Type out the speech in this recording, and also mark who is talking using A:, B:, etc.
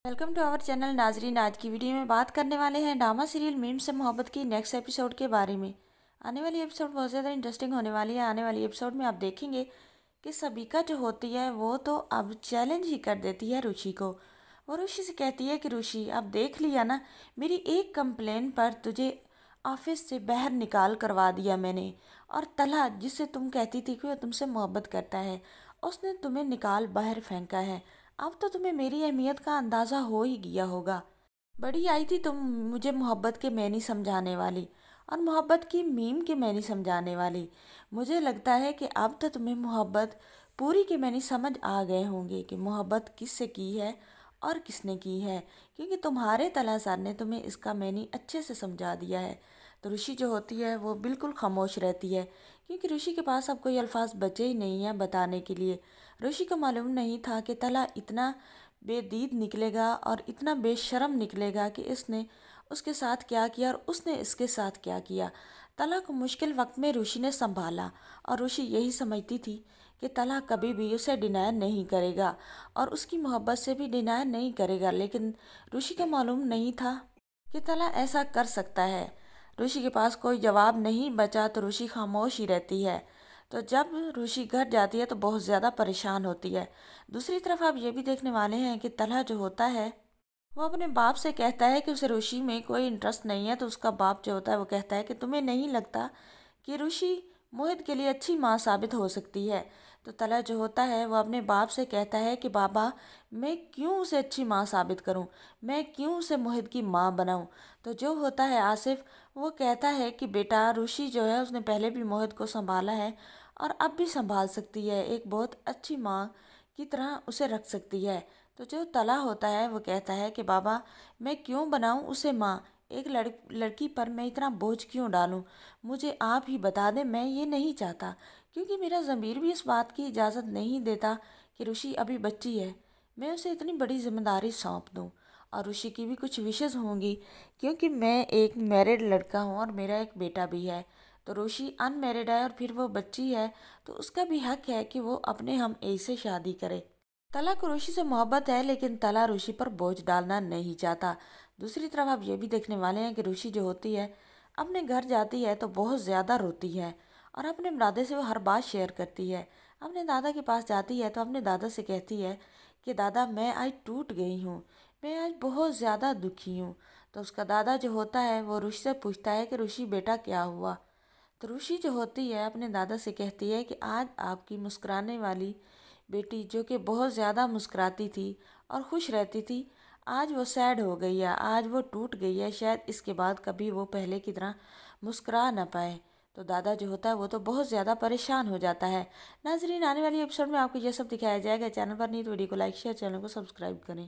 A: Welcome to our channel नाजरीन। आज की वीडियो में बात करने वाले हैं ड्रामा सीरियल मीम से मोहब्बत की नेक्स्ट एपिसोड के बारे में। आने वाली एपिसोड बहुत ज़्यादा इंटरेस्टिंग होने वाली है। आने वाली एपिसोड में आप देखेंगे कि सबिका जो होती है वो तो अब चैलेंज ही कर देती है रुचि को। वो रुचि से कहती है कि रुचि अब देख लिया ना, मेरी एक कंप्लेन पर तुझे ऑफिस से बाहर निकाल करवा दिया मैंने। और तला जिससे तुम कहती थी कि वो तुमसे मोहब्बत करता है, उसने तुम्हें निकाल बाहर फेंका है। अब तो तुम्हें मेरी अहमियत का अंदाज़ा हो ही गया होगा। बड़ी आई थी तुम मुझे मोहब्बत के मैनी समझाने वाली, और मोहब्बत की मीम के मैनी समझाने वाली। मुझे लगता है कि अब तो तुम्हें मोहब्बत पूरी के मैनी समझ आ गए होंगे कि मोहब्बत किससे की है और किसने की है, क्योंकि तुम्हारे तला सर ने तुम्हें इसका मैनी अच्छे से समझा दिया है। तो ऋषि जो होती है वो बिल्कुल खामोश रहती है, क्योंकि ऋषि के पास अब कोई अल्फाज बचे ही नहीं हैं बताने के लिए। ऋषि को मालूम नहीं था कि तला इतना बेदीद निकलेगा और इतना बेशर्म निकलेगा कि इसने उसके साथ क्या किया और उसने इसके साथ क्या किया। तला को मुश्किल वक्त में ऋषि ने संभाला, और ऋषि यही समझती थी कि तला कभी भी उसे डिनाय नहीं करेगा और उसकी मोहब्बत से भी डिनाय नहीं करेगा। लेकिन ऋषि को मालूम नहीं था कि तला ऐसा कर सकता है। ऋषि के पास कोई जवाब नहीं बचा तो ऋषि खामोश ही रहती है। तो जब ऋषि घर जाती है तो बहुत ज़्यादा परेशान होती है। दूसरी तरफ आप ये भी देखने वाले हैं कि तलहा जो होता है वो अपने बाप से कहता है कि उसे ऋषि में कोई इंटरेस्ट नहीं है। तो उसका बाप जो होता है वो कहता है कि तुम्हें नहीं लगता कि ऋषि मोहित के लिए अच्छी माँ साबित हो सकती है। तो तलहा जो होता है वो अपने बाप से कहता है कि बाबा, मैं क्यों उसे अच्छी माँ साबित करूं, मैं क्यों उसे मोहित की माँ बनाऊं। तो जो होता है आसिफ, वो कहता है कि बेटा, ऋषि जो है उसने पहले भी मोहित को संभाला है और अब भी संभाल सकती है, एक बहुत अच्छी माँ की तरह उसे रख सकती है। तो जो तला होता है वो कहता है कि बाबा, मैं क्यों बनाऊं उसे माँ, एक लड़की पर मैं इतना बोझ क्यों डालूं। मुझे आप ही बता दें, मैं ये नहीं चाहता, क्योंकि मेरा ज़मीर भी इस बात की इजाज़त नहीं देता कि ऋषि अभी बच्ची है, मैं उसे इतनी बड़ी जिम्मेदारी सौंप दूं। और ऋषि की भी कुछ विशेज़ होंगी, क्योंकि मैं एक मैरिड लड़का हूँ और मेरा एक बेटा भी है। तो ऋषि अनमैरिड है और फिर वो बच्ची है, तो उसका भी हक है कि वो अपने हम एज से शादी करे। तला को ऋषि से मोहब्बत है, लेकिन तला ऋषि पर बोझ डालना नहीं चाहता। दूसरी तरफ आप ये भी देखने वाले हैं कि ऋषि जो होती है अपने घर जाती है तो बहुत ज़्यादा रोती है, और अपने दादा से वो हर बात शेयर करती है। अपने दादा के पास जाती है तो अपने दादा से कहती है कि दादा, मैं आज टूट गई हूँ, मैं आज बहुत ज़्यादा दुखी हूँ। तो उसका दादा जो होता है वो ऋषि से पूछता है कि ऋषि बेटा क्या हुआ। तो ऋषि जो होती है अपने दादा से कहती है कि आज आपकी मुस्कुराने वाली बेटी, जो कि बहुत ज़्यादा मुस्कुराती थी और खुश रहती थी, आज वो सैड हो गई है, आज वो टूट गई है। शायद इसके बाद कभी वो पहले की तरह मुस्कुरा ना पाए। तो दादा जो होता है वो तो बहुत ज़्यादा परेशान हो जाता है। नाजरीन, आने वाली एपिसोड में आपको ये सब दिखाया जाएगा। चैनल पर नहीं तो वीडियो को लाइक शेयर, चैनल को सब्सक्राइब करें।